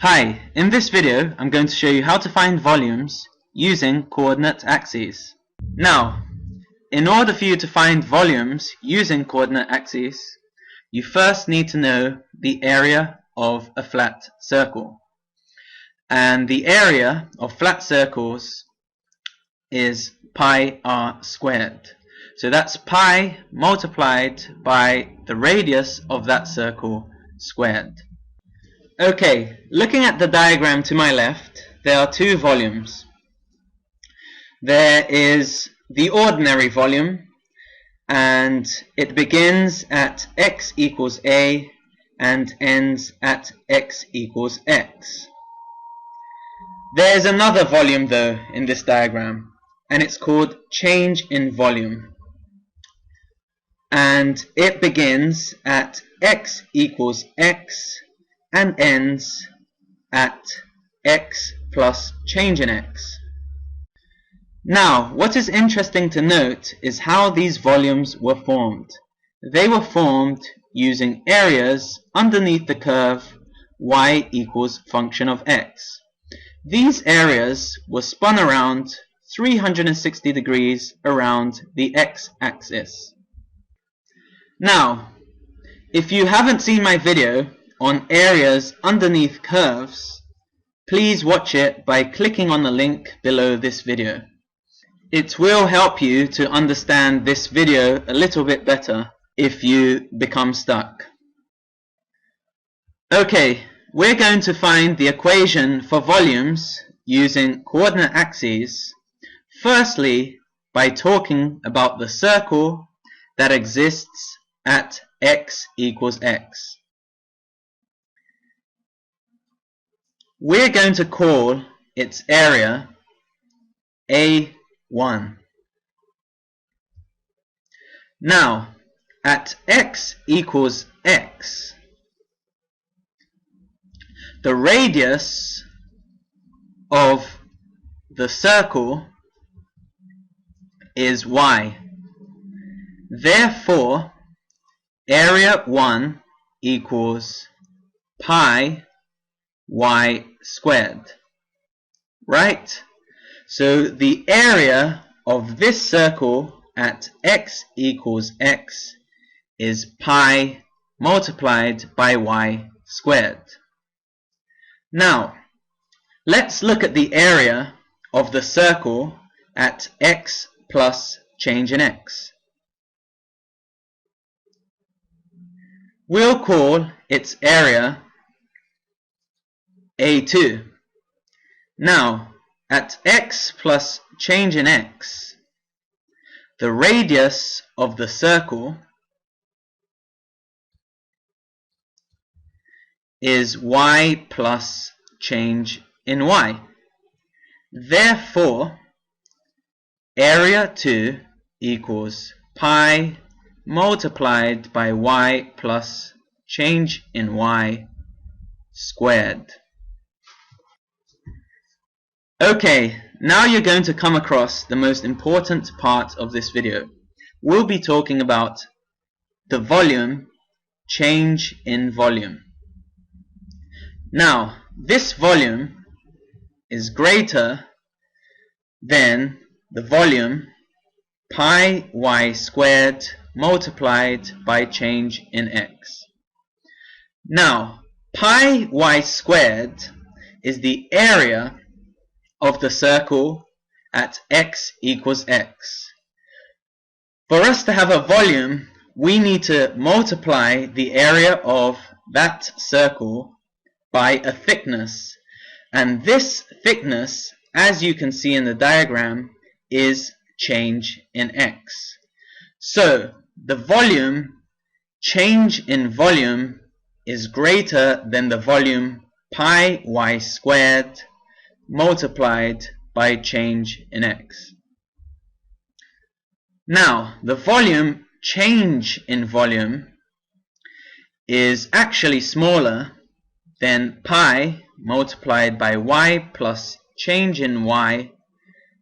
Hi, in this video I'm going to show you how to find volumes using coordinate axes. Now, in order for you to find volumes using coordinate axes, you first need to know the area of a flat circle. And the area of flat circles is pi r squared. So that's pi multiplied by the radius of that circle squared. Okay, looking at the diagram to my left, there are two volumes. There is the ordinary volume, and it begins at x equals a and ends at x equals x. There's another volume though in this diagram, and it's called change in volume. And it begins at x equals x and ends at x plus change in x. Now, what is interesting to note is how these volumes were formed. They were formed using areas underneath the curve y equals function of x. These areas were spun around 360 degrees around the x-axis. Now, if you haven't seen my video on areas underneath curves, please watch it by clicking on the link below this video. It will help you to understand this video a little bit better if you become stuck. Okay, we're going to find the equation for volumes using coordinate axes, firstly by talking about the circle that exists at x equals x. We're going to call its area A1. Now, at x equals x, the radius of the circle is y. Therefore, area 1 equals pi y squared, right? So the area of this circle at x equals x is pi multiplied by y squared. Now, let's look at the area of the circle at x plus change in x. We'll call its area A2. Now, at x plus change in x, the radius of the circle is y plus change in y. Therefore, area 2 equals pi multiplied by y plus change in y squared. Okay, now you're going to come across the most important part of this video. We'll be talking about the volume, change in volume. Now, this volume is greater than the volume pi y squared multiplied by change in x. Now, pi y squared is the area of the circle at x equals x. For us to have a volume, we need to multiply the area of that circle by a thickness, and this thickness, as you can see in the diagram, is change in x. So the volume, change in volume, is greater than the volume pi y squared multiplied by change in x. Now, the volume change in volume is actually smaller than pi multiplied by y plus change in y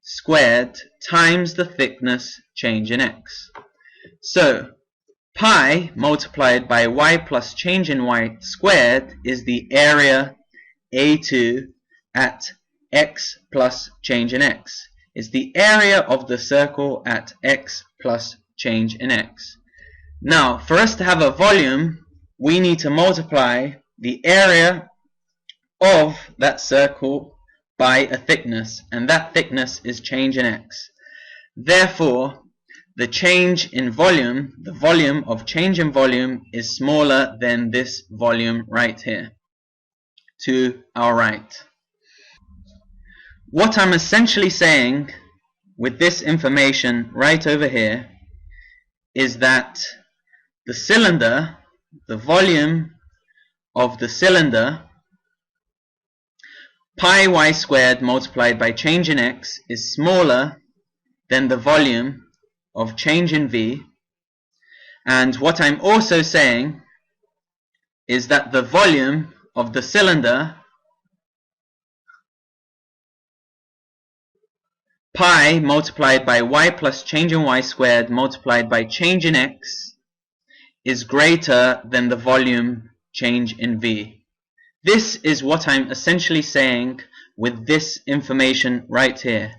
squared times the thickness change in x. So, pi multiplied by y plus change in y squared is the area A2 at x plus change in x is the area of the circle at x plus change in x. Now, for us to have a volume, we need to multiply the area of that circle by a thickness, and that thickness is change in x. Therefore, the change in volume, the volume of change in volume, is smaller than this volume right here, to our right. What I'm essentially saying with this information right over here is that the cylinder, the volume of the cylinder, pi y squared multiplied by change in x, is smaller than the volume of change in v. And what I'm also saying is that the volume of the cylinder, pi multiplied by y plus change in y squared multiplied by change in x, is greater than the volume change in v. This is what I'm essentially saying with this information right here.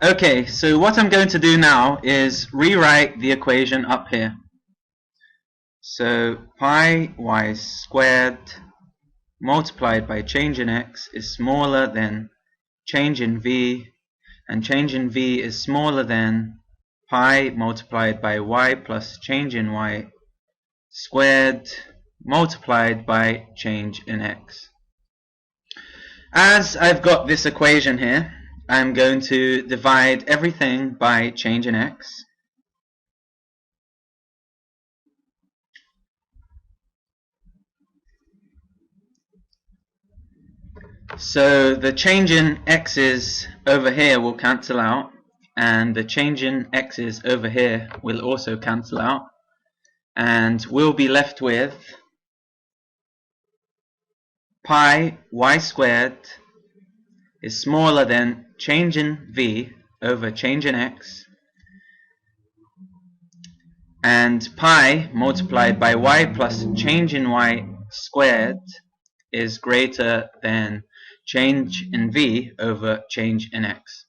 Okay, so what I'm going to do now is rewrite the equation up here. So pi y squared multiplied by change in x is smaller than change in v, and change in v is smaller than pi multiplied by y plus change in y squared multiplied by change in x. As I've got this equation here, I'm going to divide everything by change in x. So the change in x's over here will cancel out, and the change in x's over here will also cancel out, and we'll be left with pi y squared is smaller than change in v over change in x, and pi multiplied by y plus change in y squared is greater than change in v over change in x.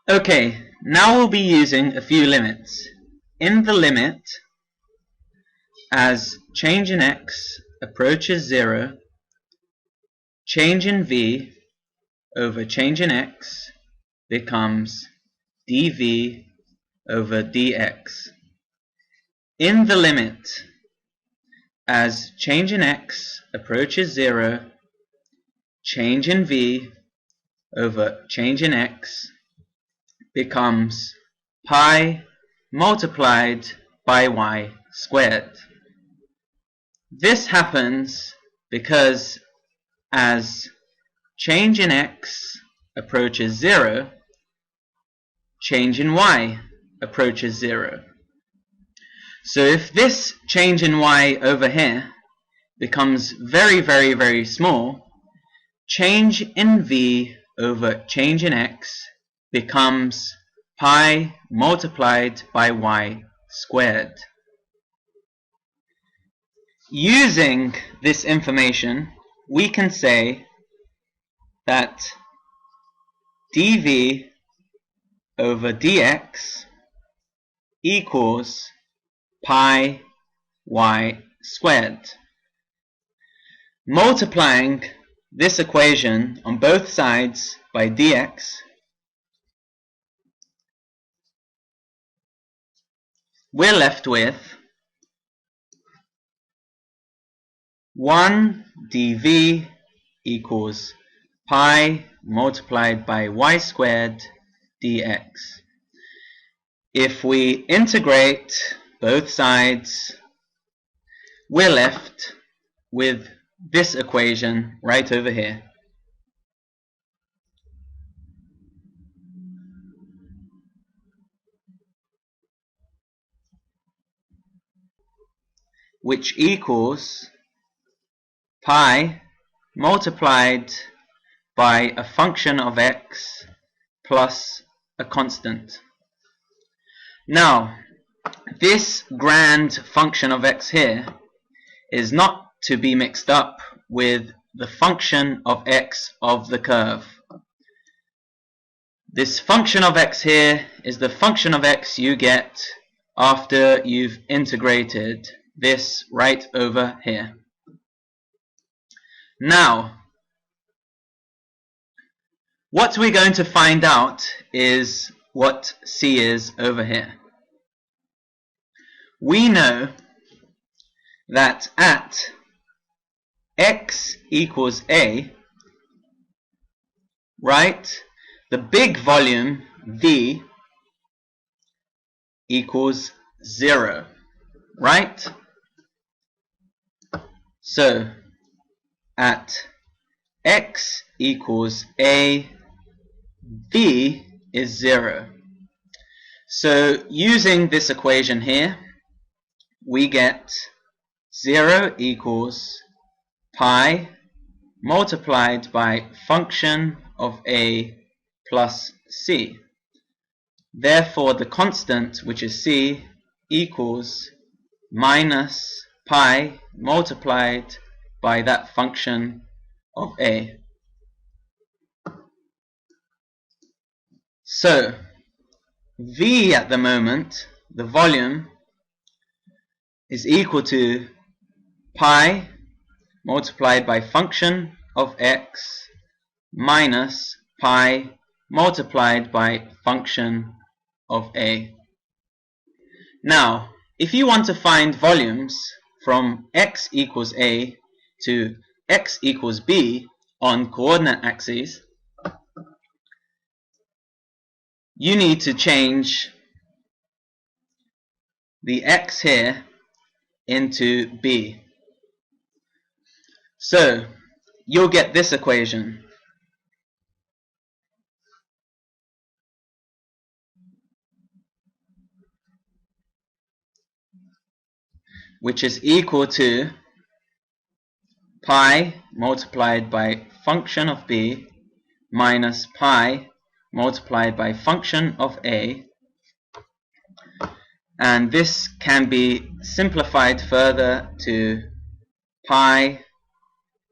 Okay, now we'll be using a few limits. In the limit, as change in x approaches 0, change in v over change in x becomes dv over dx. In the limit, as change in x approaches 0, change in v over change in x becomes pi multiplied by y squared. This happens because as change in x approaches 0, change in y approaches 0. So if this change in y over here becomes very, very, very small, change in v over change in x becomes pi multiplied by y squared. Using this information, we can say that dv over dx equals pi y squared. Multiplying this equation on both sides by dx, we're left with 1 dv equals pi multiplied by y squared dx. If we integrate both sides, we're left with this equation right over here. Which equals pi multiplied by a function of x plus a constant. Now, this grand function of x here is not to be mixed up with the function of x of the curve. This function of x here is the function of x you get after you've integrated this right over here. Now, what we're going to find out is what c is over here. We know that at x equals a, right, the big volume V equals 0, right? So at x equals a, V is 0. So using this equation here, we get 0 equals pi multiplied by function of a plus c. Therefore the constant, which is c, equals minus pi multiplied by that function of a. So V at the moment, the volume, is equal to pi multiplied by function of x minus pi multiplied by function of a. Now, if you want to find volumes from x equals a to x equals b on coordinate axes, you need to change the x here into b. So you'll get this equation, which is equal to pi multiplied by function of b minus pi multiplied by function of a, and this can be simplified further to pi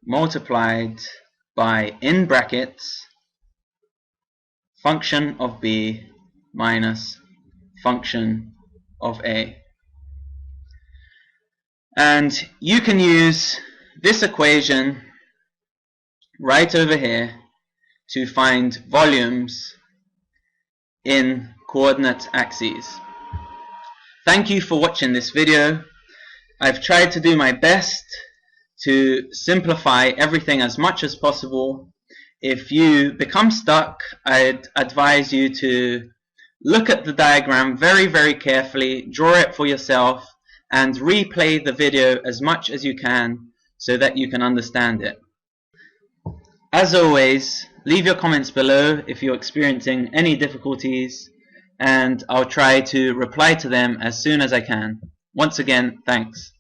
multiplied by, in brackets, function of b minus function of a. And you can use this equation right over here to find volumes in coordinate axes. Thank you for watching this video. I've tried to do my best to simplify everything as much as possible. If you become stuck, I'd advise you to look at the diagram very carefully, draw it for yourself, and replay the video as much as you can so that you can understand it. As always, leave your comments below if you're experiencing any difficulties, and I'll try to reply to them as soon as I can. Once again, thanks.